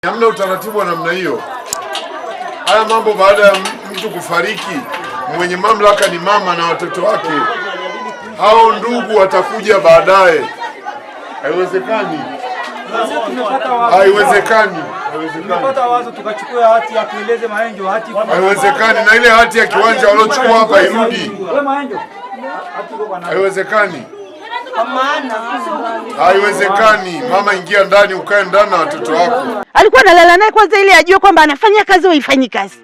Hamna utaratibu wa namna hiyo. Haya mambo baada ya mtu kufariki, mwenye mamlaka ni mama na watoto wake. Hao ndugu watakuja baadaye. Haiwezekani. Haiwezekani. Tunapata wazo tukachukua hati ya kueleze Maenjo hati. Haiwezekani, na ile hati ya kiwanja waliochukua hapa irudi. Haiwezekani. Haiwezekani. Mama, ingia ndani, ukae ndani na watoto wako. Alikuwa analala naye kwanza ili ajue kwamba anafanya kazi au haifanyi kazi.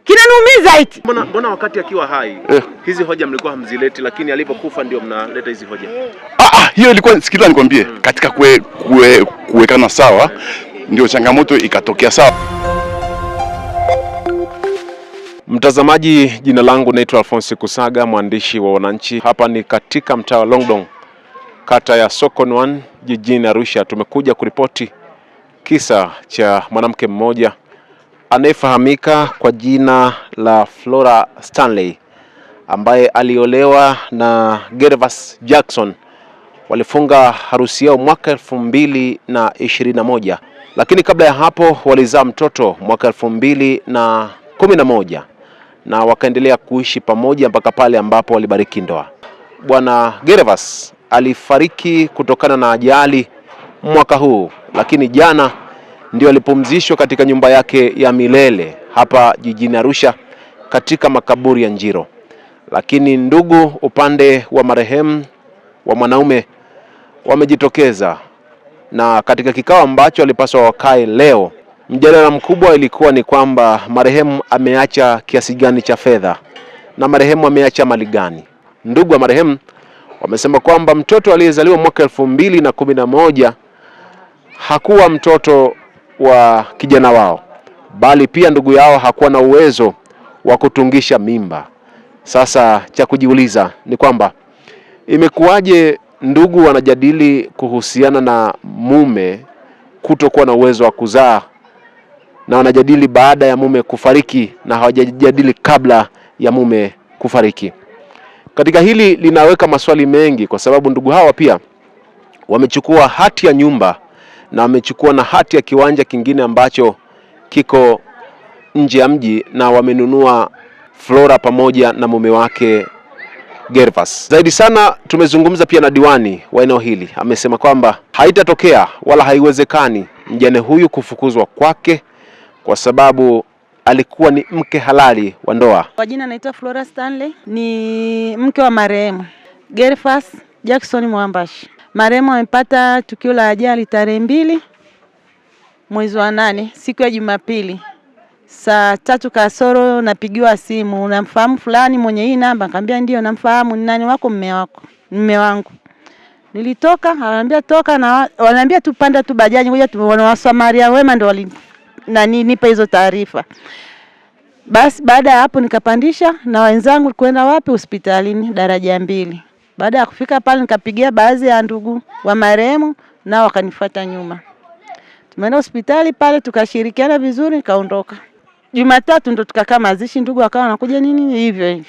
Kinaniumiza eti. Mbona wakati akiwa hai hizi hoja mlikuwa hamzileti, lakini alipokufa ndio mnaleta hizi hoja? Hiyo ilikuwa sikiliza nikwambie, katika kuwekana sawa ndio changamoto ikatokea sawa. Mtazamaji, jina langu naitwa Alphonse Kusaga, mwandishi wa Wananchi. Hapa ni katika mtaa wa Longdong, kata ya Sokoine jijini Arusha. Tumekuja kuripoti kisa cha mwanamke mmoja anayefahamika kwa jina la Flora Stanley, ambaye aliolewa na Gervas Jackson. Walifunga harusi yao mwaka 2021, lakini kabla ya hapo walizaa mtoto mwaka 2011 na wakaendelea kuishi pamoja mpaka pale ambapo walibariki ndoa. Bwana Gervas alifariki kutokana na ajali mwaka huu, lakini jana ndio alipumzishwa katika nyumba yake ya milele hapa jijini Arusha katika makaburi ya Njiro. Lakini ndugu upande wa marehemu wa mwanaume wamejitokeza, na katika kikao ambacho walipaswa wakae leo, mjadala mkubwa ilikuwa ni kwamba marehemu ameacha kiasi gani cha fedha na marehemu ameacha mali gani. Ndugu wa marehemu wamesema kwamba mtoto aliyezaliwa mwaka 2011 hakuwa mtoto wa kijana wao, bali pia ndugu yao hakuwa na uwezo wa kutungisha mimba. Sasa cha kujiuliza ni kwamba imekuwaje ndugu wanajadili kuhusiana na mume kutokuwa na uwezo wa kuzaa, na wanajadili baada ya mume kufariki na hawajadili kabla ya mume kufariki. Katika hili linaweka maswali mengi, kwa sababu ndugu hawa pia wamechukua hati ya nyumba na wamechukua na hati ya kiwanja kingine ambacho kiko nje ya mji, na wamenunua Flora pamoja na mume wake Gervas. Zaidi sana tumezungumza pia na diwani wa eneo hili. Amesema kwamba haitatokea wala haiwezekani mjane huyu kufukuzwa kwake, kwa sababu alikuwa ni mke halali wa ndoa. Kwa jina naitwa Flora Stanley, ni mke wa marehemu Gervas Jackson Mwambashi. Marehemu amepata tukio la ajali tarehe 2 mwezi wa 8, siku ya Jumapili, saa 3 kasoro. Napigiwa simu, unamfahamu fulani mwenye hii namba? Nikamwambia ndio namfahamu. Ni nani wako? Mume wako. Mume wangu. Nilitoka, ananiambia toka, na wananiambia tupanda tu bajaji, ngoja tuone wasamaria wema ndio nipa hizo taarifa. Basi baada ya hapo nikapandisha na wenzangu kwenda wapi? Hospitalini daraja 2. Baada ya kufika pale nikapigia baadhi ya ndugu wa marehemu, nao wakanifuata nyuma. Tumeenda hospitali pale tukashirikiana vizuri, nikaondoka. Jumatatu ndo tukakaa mazishi, ndugu akawa wanakuja nini hivyo.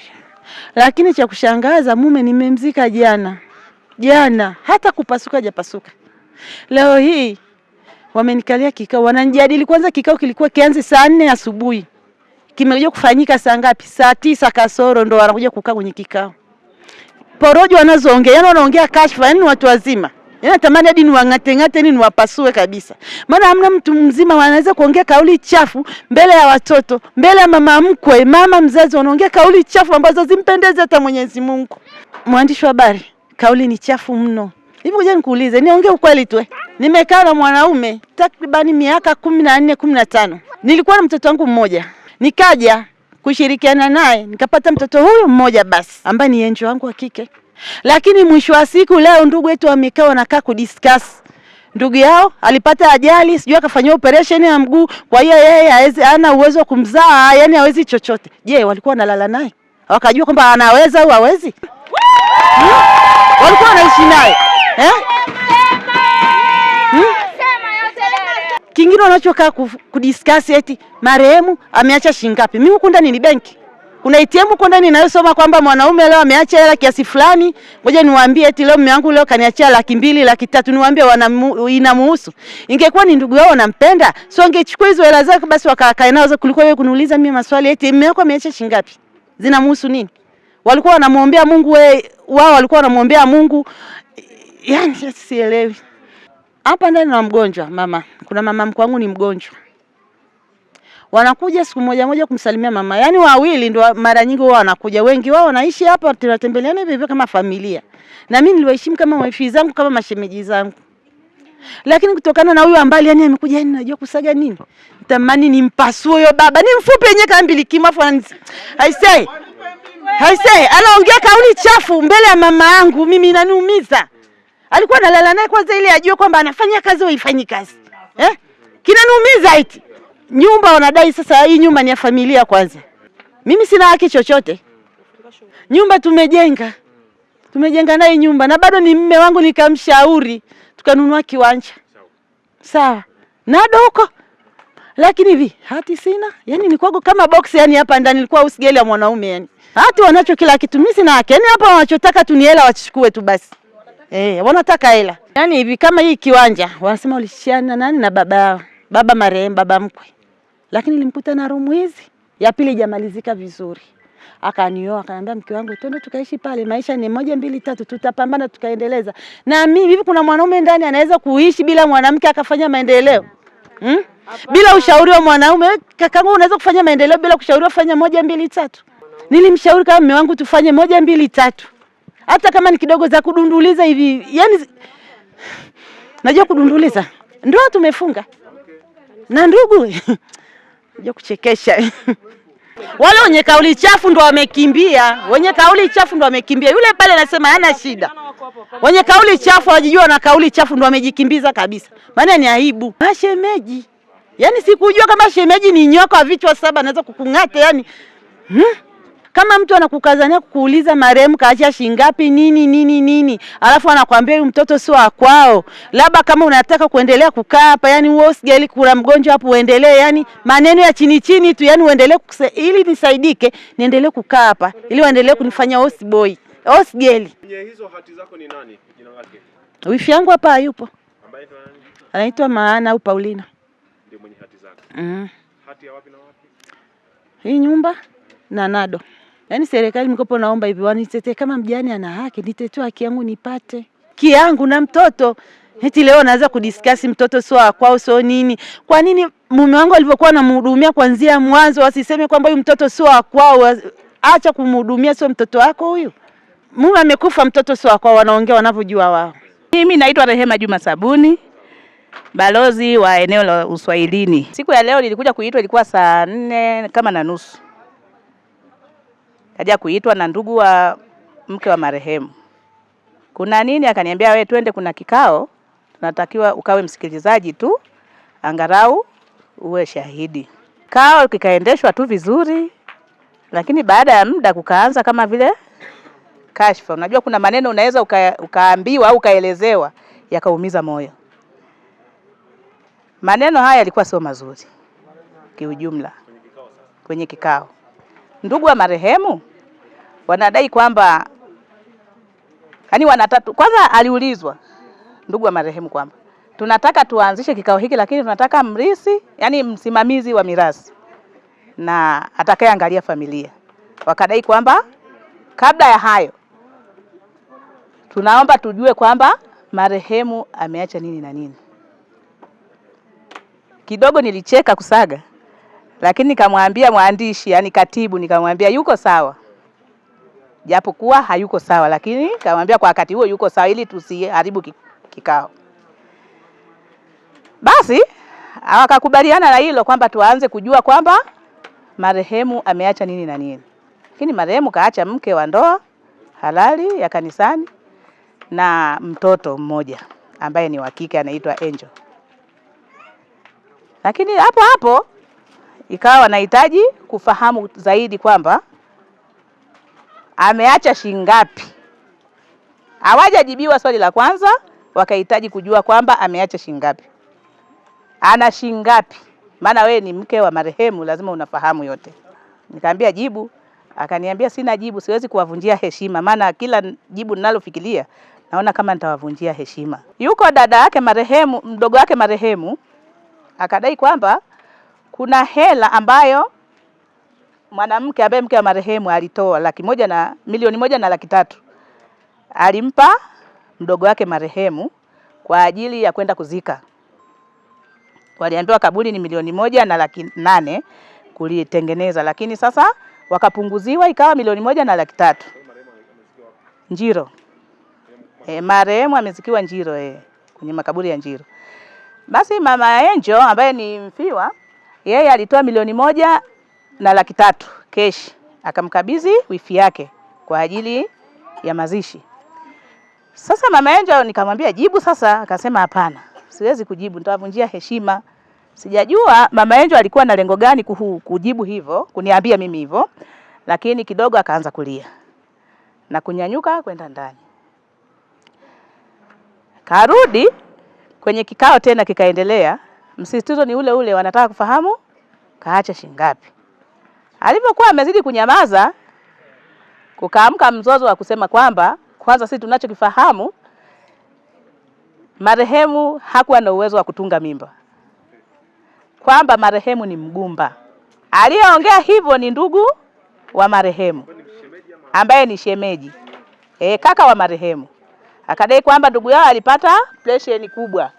Lakini cha kushangaza, mume nimemzika jana hata kupasuka hajapasuka. Leo hii wamenikalia kikao, wananijadili. Kwanza kikao kilikuwa kianze saa 4 asubuhi. Kimekuja kufanyika saa ngapi? Saa 9 kasoro ndo wanakuja kukaa kwenye kikao. Porojo wanazoongea, wanaongea kashfa, yani watu wazima. Natamani hadi niwangate niwapasue kabisa. Maana hamna mtu mzima anaweza kuongea kauli chafu mbele ya watoto, mbele ya mama mkwe, mama mzazi, wanaongea kauli chafu ambazo zimpendeze hata Mwenyezi Mungu. Mwandishi wa habari, kauli ni chafu mno. Hivi ngoja nikuulize, niongee ukweli tu. Nimekaa na mwanaume takribani miaka 14 15. Nilikuwa na mtoto wangu mmoja. Nikaja kushirikiana naye, nikapata mtoto huyu mmoja basi, ambaye ni enjo wangu wa kike. Lakini mwisho wa siku leo ndugu wetu wamekaa wanakaa kudiscuss. Ndugu yao alipata ajali, sijui akafanywa operation ya mguu, kwa hiyo yeye hana uwezo wa kumzaa, yani hawezi chochote. Je, walikuwa wanalala naye? Wakajua kwamba anaweza au hawezi? Walikuwa wanaishi naye. Kingine wanachokaa kudiscuss eti marehemu ameacha shilingi ngapi. Mimi huko ndani ni benki. Kuna ATM huko ndani inayosoma kwamba mwanaume leo ameacha hela kiasi fulani, ngoja niwaambie eti leo mume wangu leo kaniachia 200,000, 300,000, niwaambie inamuhusu. Ingekuwa ni ndugu yao nampenda, sio angechukua hizo hela zake basi wakakaa nazo kuliko wewe kuniuliza mimi maswali eti mume wako ameacha shilingi ngapi. Zinamuhusu nini? Walikuwa wanamuombea Mungu, wao walikuwa wanamuombea Mungu. Yaani sielewi. Hapa ndani na mgonjwa mama. Kuna mama mkwe wangu ni mgonjwa. Wanakuja siku moja kumsalimia mama. Yaani wawili ndio mara nyingi wao wanakuja. Wengi wao wanaishi hapa tunatembeleana hivi kama familia. Na mimi niliwaheshimu kama wifi zangu, kama mashemeji zangu. Lakini kutokana na huyu ambaye yani amekuja, yani najua kusaga nini. Tamani nimpasue huyo baba. Ni mfupi yenyewe kama mbilikimafu. I say anaongea kauli chafu mbele ya mama yangu, mimi inaniumiza. Alikuwa analala naye kwanza ili ajue kwamba anafanya kazi au haifanyi kazi. Kinaniumiza eti. Nyumba wanadai sasa hii nyumba ni ya familia kwanza. Mimi sina haki chochote. Nyumba tumejenga. Tumejenga naye nyumba na bado ni mume wangu nikamshauri tukanunua kiwanja. Sawa. Na doko. Lakini hivi hati sina. Yaani nilikuwa kama box yani hapa ndani nilikuwa usigeli ya mwanaume yani. Hati wanacho kila kitu, mimi sina haki. Yaani hapa wanachotaka tu ni hela wachukue tu basi. Wanataka hela. Yaani hivi kama hii kiwanja wanasema ulishiana nani na baba yao. Baba marehemu, baba mkwe. Lakini nilimkuta na room hizi. Ya pili jamalizika vizuri. Akanioa, akaniambia mke wangu twende tukaishi pale, maisha ni 1 2 3 tutapambana tukaendeleza. Na mimi hivi kuna mwanaume ndani anaweza kuishi bila mwanamke akafanya maendeleo? Bila ushauri wa mwanaume, kakangu unaweza kufanya maendeleo bila kushauriwa fanya 1 2 3. Nilimshauri kama mume wangu tufanye 1 2 3. Hata kama ni kidogo za kudunduliza hivi. Yaani najua kudunduliza. Ndio tumefunga. Na ndugu najua kuchekesha. Wale wenye kauli chafu ndo wamekimbia. Wenye kauli chafu ndo wamekimbia. Yule pale anasema hana shida. Wenye kauli chafu wajijua na kauli chafu ndo wamejikimbiza kabisa. Maana ni aibu. Mashemeji. Yaani sikujua kama shemeji ni nyoka wa vichwa 7 anaweza kukung'ata yani. Kama mtu anakukazania kukuuliza marehemu kaachia shingapi nini, alafu anakuambia huyu mtoto sio wa kwao. Labda kama unataka kuendelea kukaa hapa yani wewe usijali kuna mgonjwa hapo uendelee yani maneno ya chini tu yani uendelee ili nisaidike niendelee kukaa hapa ili waendelee kunifanya host boy. Host girl. Kwenye hizo hati zako ni nani jina lake? Wifi yangu hapa hayupo. Ambaye anaitwa nani? Anaitwa Maana au Paulina. Ndio mwenye hati zako. Hati ya wapi na wapi? Hii nyumba na Nado. Yaani serikali mkopo naomba hivi wanitetee kama mjane ana haki, nitetee haki yangu nipate. Kiangu na mtoto. Eti leo naanza kudiscuss mtoto sio kwao sio nini. Kwa nini mume wangu alivyokuwa anamhudumia kuanzia mwanzo wasiseme kwamba huyu mtoto sio kwao, acha kumhudumia sio mtoto wako huyu. Mume amekufa mtoto sio kwao, wanaongea wanavyojua wao. Mimi naitwa Rehema Juma Sabuni, balozi wa eneo la Uswahilini. Siku ya leo nilikuja kuitwa ilikuwa saa 4 kama na nusu. Kaja kuitwa na ndugu wa mke wa marehemu. Kuna nini? Akaniambia wewe twende kuna kikao, tunatakiwa ukawe msikilizaji tu, angarau uwe shahidi. Kikao kikaendeshwa tu vizuri, lakini baada ya muda kukaanza kama vile kashfa. Unajua kuna maneno unaweza ukaambiwa au ukaelezewa yakaumiza moyo. Maneno haya yalikuwa sio mazuri kiujumla kwenye kikao. Ndugu wa marehemu wanadai kwamba yani wanataka kwanza aliulizwa ndugu wa marehemu kwamba tunataka tuanzishe kikao hiki lakini tunataka mrisi yani msimamizi wa mirathi na atakayeangalia familia. Wakadai kwamba kabla ya hayo tunaomba tujue kwamba marehemu ameacha nini na nini. Kidogo nilicheka kusaga. Lakini nikamwambia mwandishi yani katibu nikamwambia yuko sawa. Japokuwa hayuko sawa lakini nikamwambia kwa wakati huo yuko sawa ili tusiharibu kikao. Basi wakakubaliana na hilo kwamba tuanze kujua kwamba marehemu ameacha nini na nini. Lakini marehemu kaacha mke wa ndoa halali ya kanisani na mtoto mmoja ambaye ni wa kike anaitwa Angel. Lakini hapo ikawa wanahitaji kufahamu zaidi kwamba ameacha shingapi. Hawajajibiwa swali la kwanza, wakahitaji kujua kwamba ameacha shingapi. Ana shingapi? Maana wewe ni mke wa marehemu lazima unafahamu yote. Nikamwambia jibu Akaniambia sina jibu, siwezi kuwavunjia heshima, maana kila jibu ninalofikiria naona kama nitawavunjia heshima. Yuko dada yake marehemu, mdogo wake marehemu, akadai kwamba kuna hela ambayo mwanamke ambaye mke wa marehemu alitoa milioni 1.3 alimpa mdogo wake marehemu kwa ajili ya kwenda kuzika. Waliambiwa kaburi ni milioni 1.8 kulitengeneza, lakini sasa wakapunguziwa ikawa milioni 1.3. Njiro. Marehemu amezikiwa Njiro, kwenye makaburi ya Njiro. Basi mama Angel ambaye ni mfiwa, yeye alitoa milioni 1.3 cash, akamkabidhi wifi yake kwa ajili ya mazishi. Sasa mama Angel nikamwambia jibu sasa, akasema hapana, siwezi kujibu, nitavunjia heshima. Sijajua mama Angel alikuwa na lengo gani kujibu hivyo, kuniambia mimi hivyo, lakini kidogo akaanza kulia na kunyanyuka kwenda ndani. Karudi kwenye kikao tena kikaendelea, msisitizo ni ule ule, wanataka kufahamu kaacha shingapi. Alipokuwa amezidi kunyamaza, kukaamka mzozo wa kusema kwamba kwanza sisi tunachokifahamu, marehemu hakuwa na uwezo wa kutunga mimba, kwamba marehemu ni mgumba. Aliyeongea hivyo ni ndugu wa marehemu ambaye ni shemeji, kaka wa marehemu. Akadai kwamba ndugu yao alipata operation kubwa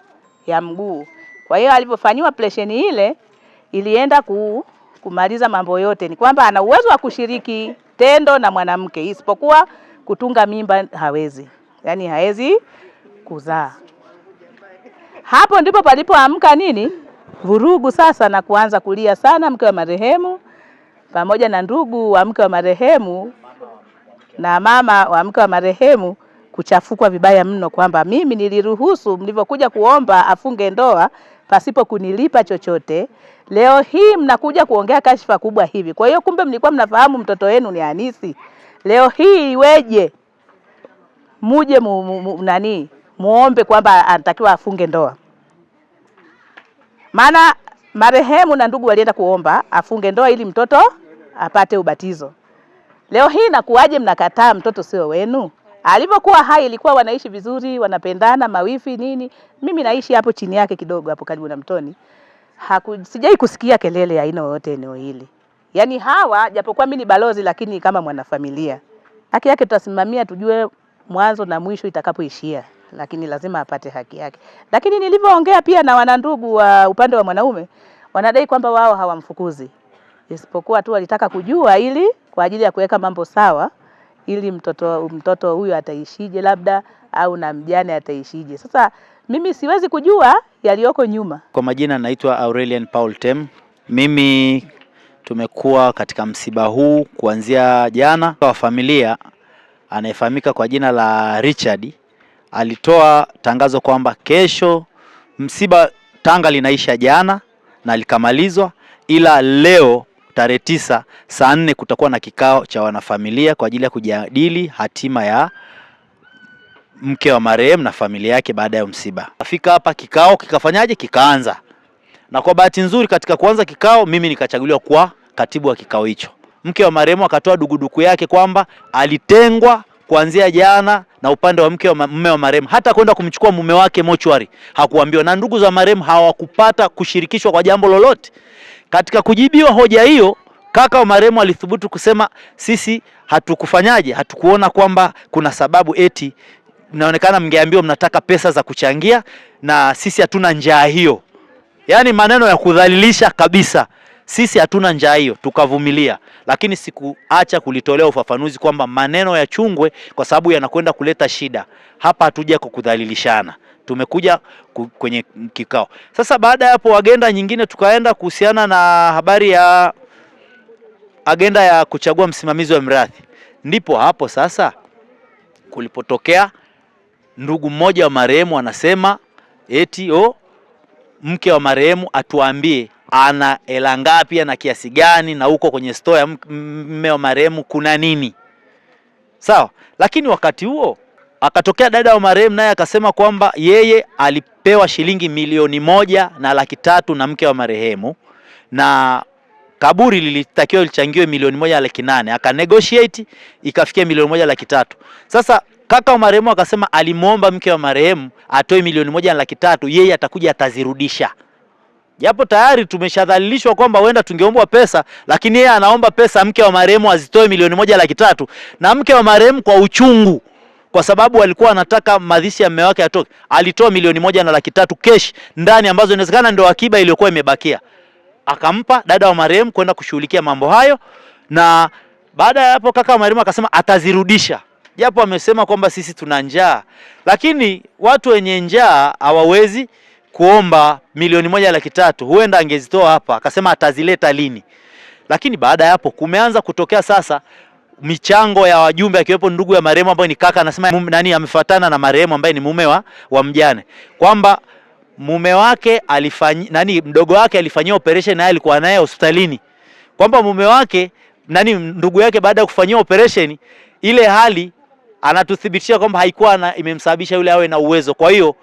ya mguu. Kwa hiyo alipofanywa operation ile ilienda kumaliza mambo yote, ni kwamba ana uwezo wa kushiriki tendo na mwanamke isipokuwa kutunga mimba hawezi. Yaani hawezi kuzaa. Hapo ndipo palipoamka nini? Vurugu sasa, na kuanza kulia sana mke wa marehemu pamoja na ndugu wa mke wa marehemu na mama wa mke wa marehemu kuchafukwa vibaya mno, kwamba mimi niliruhusu mlivyokuja kuomba afunge ndoa pasipo kunilipa chochote. Leo hii mnakuja kuongea kashfa kubwa hivi. Kwa hiyo kumbe mlikuwa mnafahamu mtoto wenu ni Anisi. Leo hii iweje muje muombe kwamba anatakiwa afunge ndoa? Maana marehemu na ndugu walienda kuomba afunge ndoa ili mtoto apate ubatizo. Leo hii nakuaje mnakataa mtoto sio wenu? Alipokuwa hai ilikuwa wanaishi vizuri, wanapendana, mawifi nini. Mimi naishi hapo chini yake kidogo hapo karibu na mtoni. Sijai kusikia kelele ya aina yoyote eneo hili. Yaani hawa japokuwa mimi ni balozi, lakini kama mwanafamilia, haki yake tutasimamia, tujue mwanzo na mwisho itakapoishia, lakini lazima apate haki yake. Lakini nilivyoongea pia na wanandugu wa upande wa mwanaume, wanadai kwamba wao hawamfukuzi, isipokuwa tu walitaka kujua ili kwa ajili ya kuweka mambo sawa, ili mtoto huyu ataishije labda, au na mjane ataishije. Sasa mimi siwezi kujua yaliyoko nyuma. Kwa majina naitwa Aurelian Paul Tem. Mimi tumekuwa katika msiba huu kuanzia jana. Wa familia anayefahamika kwa jina la Richard alitoa tangazo kwamba kesho msiba tanga linaisha jana na likamalizwa, ila leo tarehe 9 saa 4 kutakuwa na kikao cha wanafamilia kwa ajili ya kujadili hatima ya mke wa marehemu na familia yake baada ya msiba. Afika hapa kikao kikafanyaje? Kikaanza. Na kwa bahati nzuri katika kuanza kikao mimi nikachaguliwa kuwa katibu wa kikao hicho. Mke wa marehemu akatoa duguduku yake kwamba alitengwa kuanzia jana na upande wa mume wa marehemu, hata kwenda kumchukua mume wake mochwari hakuambiwa, na ndugu za marehemu hawakupata kushirikishwa kwa jambo lolote. Katika kujibiwa hoja hiyo, kaka wa marehemu alithubutu kusema sisi hatukuona kwamba kuna sababu eti inaonekana mngeambiwa mnataka pesa za kuchangia na sisi hatuna njaa hiyo. Yaani maneno ya kudhalilisha kabisa. Sisi hatuna njaa hiyo, tukavumilia. Lakini sikuacha kulitolea ufafanuzi kwamba maneno ya chungwe kwa sababu yanakwenda kuleta shida. Hapa hatuja kukudhalilishana. Tumekuja kwenye kikao. Sasa baada ya hapo agenda nyingine tukaenda kuhusiana na habari ya agenda ya kuchagua msimamizi wa mirathi. Ndipo hapo sasa kulipotokea ndugu mmoja wa marehemu anasema eti mke wa marehemu atuambie ana hela ngapi na kiasi gani, na huko kwenye store ya mume wa marehemu kuna nini. Sawa, lakini wakati huo akatokea dada wa marehemu naye akasema kwamba yeye alipewa shilingi milioni 1.3 na mke wa marehemu, na kaburi lilitakiwa lichangiwe milioni 1,800,000, aka negotiate ikafikia milioni 1,300,000. Sasa kaka wa marehemu akasema alimuomba mke wa marehemu atoe milioni 1,300,000, yeye atakuja atazirudisha. Japo tayari tumeshadhalilishwa kwamba wenda tungeombwa pesa, lakini yeye anaomba pesa mke wa marehemu azitoe milioni 1,300,000, na mke wa marehemu kwa uchungu, kwa sababu alikuwa anataka mazishi ya mume wake atoke, alitoa milioni 1,300,000 cash ndani, ambazo inawezekana ndio akiba iliyokuwa imebakia. Akampa dada wa marehemu kwenda kushughulikia mambo hayo, na baada ya hapo kaka wa marehemu akasema atazirudisha. Japo amesema kwamba sisi tuna njaa, lakini watu wenye njaa hawawezi kuomba milioni 1,300,000. Huenda angezitoa hapa, akasema atazileta lini. Lakini baada ya hapo kumeanza kutokea sasa michango ya wajumbe, akiwepo ndugu ya marehemu ambaye ni kaka, anasema nani amefuatana na marehemu ambaye ni mume wa mjane, kwamba mume wake mdogo wake alifanyia operation na alikuwa naye hospitalini, kwamba mume wake ndugu yake baada ya kufanyia operation ile hali anatuthibitishia kwamba haikuwa imemsababisha yule awe na uwezo, kwa hiyo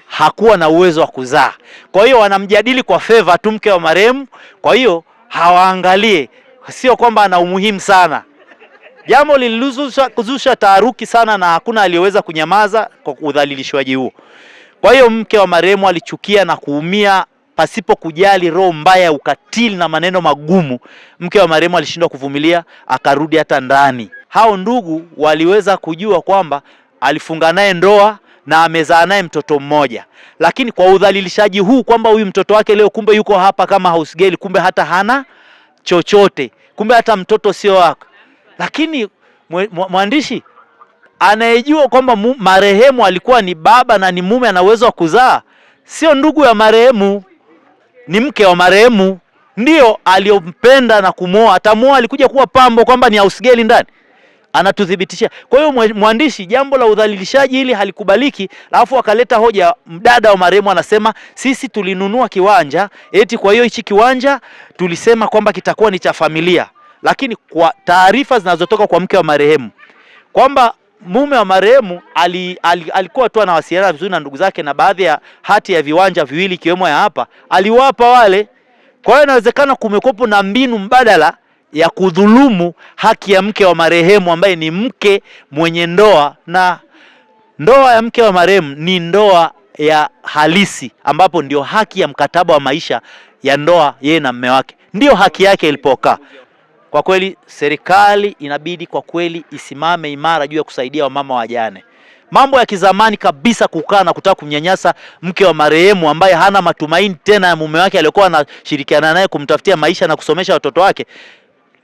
hakuwa na uwezo wa kuzaa. Kwa hiyo wanamjadili kwa favor tu mke wa marehemu, kwa hiyo hawaangalie, sio kwamba ana umuhimu sana. Jambo lilizusha taharuki sana na hakuna aliyeweza kunyamaza kwa udhalilishwaji huo. Kwa hiyo mke wa marehemu alichukia na kuumia pasipo kujali roho mbaya, ukatili na maneno magumu. Mke wa marehemu alishindwa kuvumilia, akarudi hata ndani. Hao ndugu waliweza kujua kwamba alifunga naye ndoa na amezaa naye mtoto mmoja, lakini kwa udhalilishaji huu kwamba huyu mtoto wake leo kumbe yuko hapa kama house girl, kumbe hata hana chochote, kumbe hata mtoto sio wako. Lakini mwandishi anayejua kwamba marehemu alikuwa ni baba na ni mume ana uwezo wa kuzaa, sio ndugu ya marehemu, ni mke wa marehemu ndio aliyompenda na kumuoa. Atamuoa, alikuja kuwa pambo kwamba ni house girl ndani, anatuthibitishia. Kwa hiyo mwandishi, jambo la udhalilishaji hili halikubaliki. Alafu akaleta hoja, mdada wa marehemu anasema sisi tulinunua kiwanja, eti kwa hiyo hichi kiwanja tulisema kwamba kitakuwa ni cha familia. Lakini kwa taarifa zinazotoka kwa mke wa marehemu kwamba mume wa marehemu alikuwa tu anawasiliana vizuri na ndugu zake, na baadhi ya hati ya viwanja viwili ikiwemo ya hapa aliwapa wale. Kwa hiyo inawezekana kumekuwepo na mbinu mbadala ya kudhulumu haki ya mke wa marehemu ambaye ni mke mwenye ndoa, na ndoa ya mke wa marehemu ni ndoa ya halisi, ambapo ndio haki ya mkataba wa maisha ya ndoa yeye na mume wake, ndio haki yake ilipokaa. Kwa kweli serikali inabidi kwa kweli isimame imara juu ya kusaidia wamama wajane. Mambo ya kizamani kabisa kukaa na kutaka kumnyanyasa mke wa marehemu ambaye hana matumaini tena ya mume wake aliyokuwa anashirikiana naye kumtafutia maisha na kusomesha watoto wake.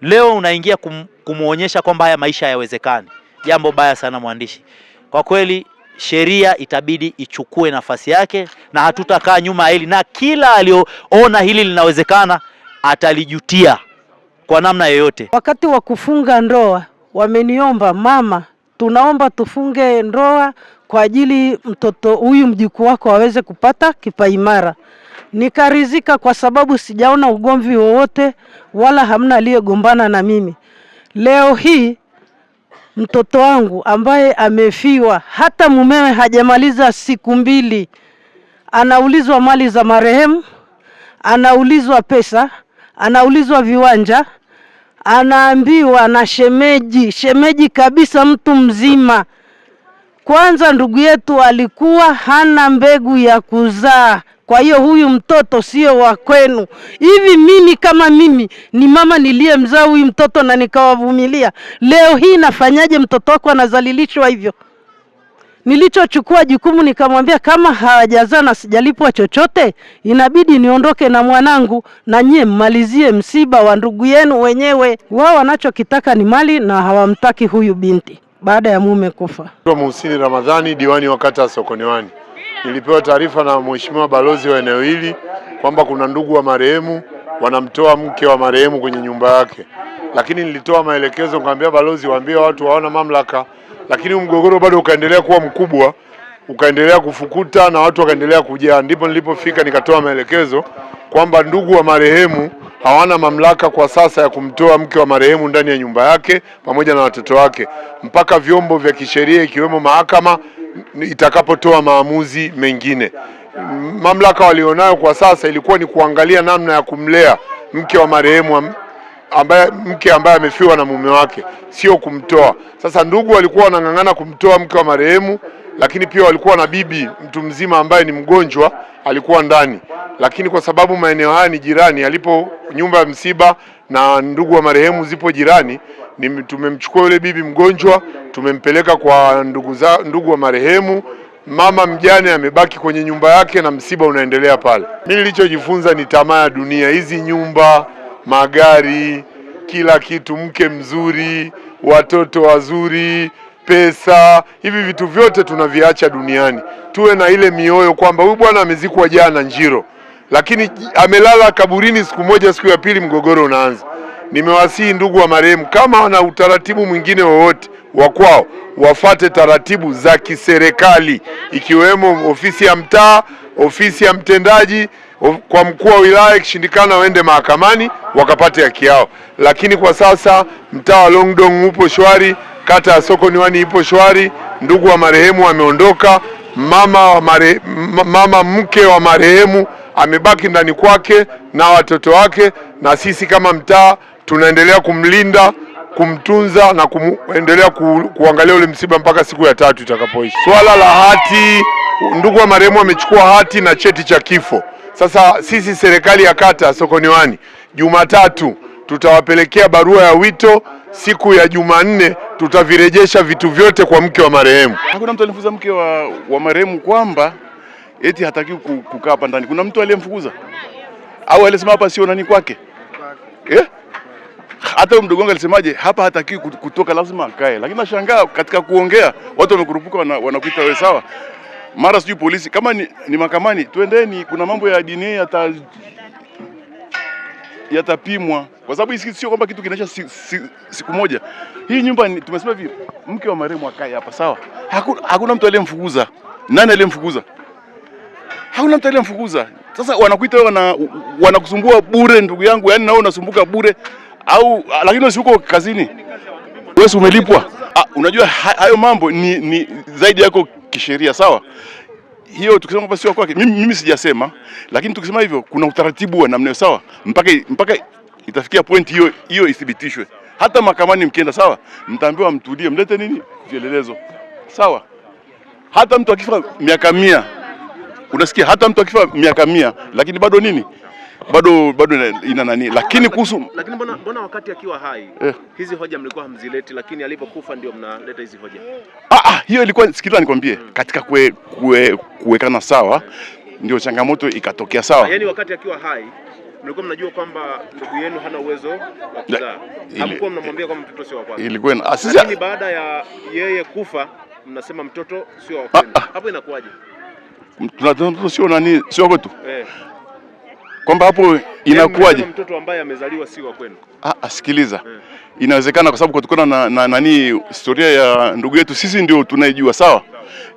Leo unaingia kumuonyesha kwamba haya maisha hayawezekani. Jambo baya sana mwandishi. Kwa kweli sheria itabidi ichukue nafasi yake, na hatutakaa nyuma hili, na kila aliyoona hili linawezekana atalijutia kwa namna yoyote. Wakati wa kufunga ndoa wameniomba, mama, tunaomba tufunge ndoa kwa ajili mtoto huyu mjukuu wako aweze kupata kipaimara. Nikaridhika kwa sababu sijaona ugomvi wowote wala hamna aliyegombana na mimi. Leo hii mtoto wangu ambaye amefiwa, hata mumewe hajamaliza siku 2, anaulizwa mali za marehemu, anaulizwa pesa, anaulizwa viwanja, anaambiwa na shemeji kabisa, mtu mzima. Kwanza ndugu yetu alikuwa hana mbegu ya kuzaa, kwa hiyo huyu mtoto sio wa kwenu. Hivi mimi kama mimi ni mama niliyemzaa huyu mtoto na nikawavumilia, leo hii nafanyaje mtoto wako anazalilishwa hivyo? Nilichochukua jukumu nikamwambia kama hawajazaa na sijalipwa chochote, inabidi niondoke na mwanangu na nyie mmalizie msiba wa ndugu yenu wenyewe. Wao wanachokitaka ni mali na hawamtaki huyu binti baada ya mume kufa. Muhsini Ramadhani, diwani wa kata ya Sokoniwani. Nilipewa taarifa na mheshimiwa balozi wa eneo hili kwamba kuna ndugu wa marehemu wanamtoa mke wa marehemu kwenye nyumba yake. Lakini nilitoa maelekezo, nikamwambia balozi waambie watu hawana mamlaka. Lakini mgogoro bado ukaendelea kuwa mkubwa, ukaendelea kufukuta na watu wakaendelea kujaa. Ndipo nilipofika nikatoa maelekezo kwamba ndugu wa marehemu hawana mamlaka kwa sasa ya kumtoa mke wa marehemu ndani ya nyumba yake pamoja na watoto wake mpaka vyombo vya kisheria ikiwemo mahakama itakapotoa maamuzi mengine. Mamlaka walionayo kwa sasa ilikuwa ni kuangalia namna ya kumlea mke wa marehemu mke ambaye amefiwa na mume wake, sio kumtoa. Sasa ndugu walikuwa wanang'ang'ana kumtoa mke wa marehemu, lakini pia walikuwa na bibi mtu mzima ambaye ni mgonjwa alikuwa ndani, lakini kwa sababu maeneo haya ni jirani, alipo nyumba ya msiba na ndugu wa marehemu zipo jirani, tumemchukua yule bibi mgonjwa tumempeleka kwa ndugu wa marehemu. Mama mjane amebaki kwenye nyumba yake na msiba unaendelea pale. Mimi nilichojifunza ni tamaa ya dunia, hizi nyumba, magari, kila kitu, mke mzuri, watoto wazuri, pesa, hivi vitu vyote tunaviacha duniani. Tuwe na ile mioyo kwamba huyu bwana amezikwa jana Njiro, lakini amelala kaburini siku moja, siku ya pili mgogoro unaanza. Nimewasihi ndugu wa marehemu, kama wana utaratibu mwingine wowote wa kwao, wafate taratibu za kiserikali, ikiwemo ofisi ya mtaa, ofisi ya mtendaji, kwa mkuu wa wilaya. Ikishindikana waende mahakamani wakapate haki yao. Lakini kwa sasa mtaa wa Longdong upo shwari, kata ya Sokoniwani ipo shwari. Ndugu wa marehemu ameondoka, mama mke wa marehemu amebaki ndani kwake na watoto wake, na sisi kama mtaa tunaendelea kumlinda, kumtunza na kuendelea kuangalia ule msiba mpaka siku ya 3 itakapoisha. Swala la hati, ndugu wa marehemu amechukua hati na cheti cha kifo. Sasa sisi serikali ya kata Sokoniwani, Jumatatu tutawapelekea barua ya wito, siku ya Jumanne tutavirejesha vitu vyote kwa mke wa marehemu. Hakuna mtu alimfukuza mke wa marehemu kwamba eti hataki kukaa hapa ndani. Kuna mtu aliyemfukuza au alisema hapa sio nani kwake? Hata mdogo wangu alisemaje, hapa hataki kutoka, lazima akae. Lakini nashangaa katika kuongea watu wamekurupuka, wanakuita wewe sawa. Mara sijui polisi, kama ni mahakamani twendeni, kuna mambo ya DNA yatapimwa, kwa sababu hii sio kwamba kitu kinaisha siku moja. Hii nyumba tumesema hivi, mke wa marehemu akae hapa sawa. Hakuna mtu aliyemfukuza. Nani aliyemfukuza? Hakuna mtu aliyemfukuza. Sasa wanakuita wewe, wanakusumbua bure ndugu yangu, yani nao unasumbuka bure. Au lakini usiko kazini, wewe umelipwa. Unajua hayo mambo ni zaidi yako kisheria, sawa. Hiyo tukisema kwamba sio kwake, mimi sijasema, lakini tukisema hivyo kuna utaratibu wa namna sawa, mpaka itafikia point hiyo ithibitishwe. Hata mahakamani mkienda sawa, mtaambiwa mtulie, mlete nini vielelezo sawa. Hata mtu akifa miaka 100, unasikia, hata mtu akifa miaka 100 lakini bado nini, bado ina nani. Lakini kuhusu, lakini mbona wakati akiwa hai hizi hoja mlikuwa hamzileti, lakini alipokufa ndio mnaleta hizi hoja? Hiyo ilikuwa, sikiliza nikwambie, katika kuwekana sawa ndio changamoto ikatokea sawa. Yaani wakati akiwa hai mlikuwa mnajua kwamba ndugu yenu hana uwezo wa kuzaa, hamkuwa mnamwambia kwamba mtoto sio wa kwake. Ilikuwa lakini baada ya yeye kufa mnasema mtoto sio wa kwake. Hapo inakuwaje? Mtoto sio nani, sio kwetu. Kwamba hapo inakuwaje? Mtoto ambaye amezaliwa si wa kwenu. Sikiliza. Inawezekana kwa sababu kutokana na nani historia ya ndugu yetu sisi ndio tunaijua sawa.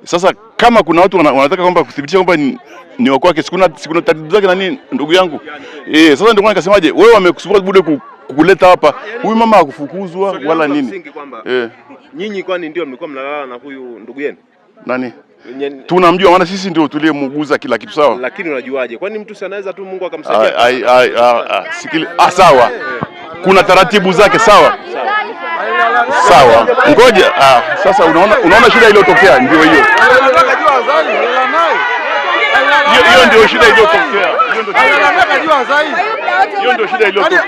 Sasa kama kuna watu wanataka kwamba kudhibitisha kwamba ni wa kwake, sikuna tatizo zake nani ndugu yangu. Sasa ndio kwa nikasemaje, wewe wamekusumbua bure kukuleta hapa. Huyu mama hakufukuzwa wala nini. Nyinyi kwani ndio mlikuwa mnalala na huyu ndugu yenu? Nani? Tunamjua, maana sisi ndio tuliyemuuguza kila kitu sawa. Lakini unajuaje? Kwani mtu si anaweza tu Mungu akamsaidia? Sawa. Kuna taratibu zake sawa. Sawa. Ngoja. Sasa unaona shida iliyotokea ndio hiyo. Hiyo ndio shida iliyotokea. Hiyo ndio shida iliyotokea.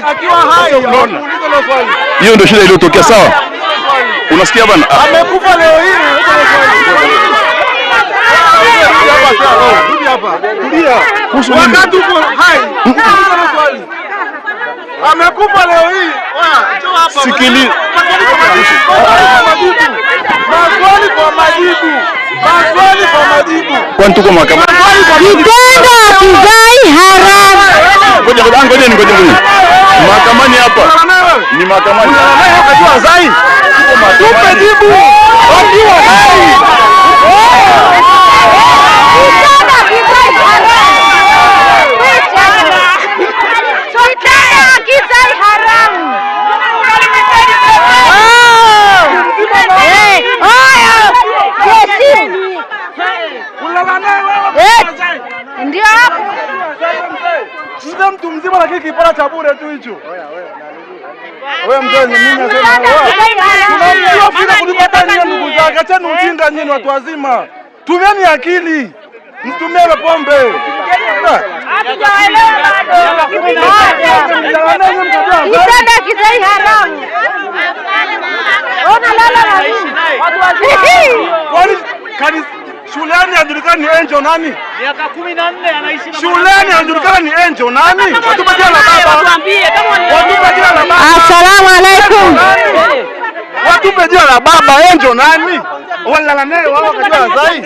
Akiwa hai, unaona? Hiyo ndio shida iliyotokea sawa. Unasikia bana? Amekufa leo hii. Rudi hapa. Tulia. Wakati uko hai. Amekufa leo hii. Njoo hapa. Sikili. Maswali kwa majibu. Kwani tuko mahakamani? Kitendo kizai haramu. Ngoja. Mahakamani hapa. Ni mahakamani. Akiwa zai. Tupe jibu. Akiwa hai. Ndio mtu mzima lakini kipara cha bure tu hicho. Wewe mzee ni mimi nasema wewe. Tunamjua bila kuliko tani ndugu zake. Acheni ujinga nyinyi watu wazima. Tumieni akili. Msitumie pombe. Hatujaelewa bado. Kitanda kizai haramu. Ona lala na nini? Watu wazima. Kwani shuleni anajulikana ni Angel nani? Miaka 14 anaishi na shuleni anajulikana ni Angel nani? Watupe jina la baba. Watupe jina la baba. Assalamu alaikum. Watupe jina la baba Angel nani? Wala naye wao kajua zaidi.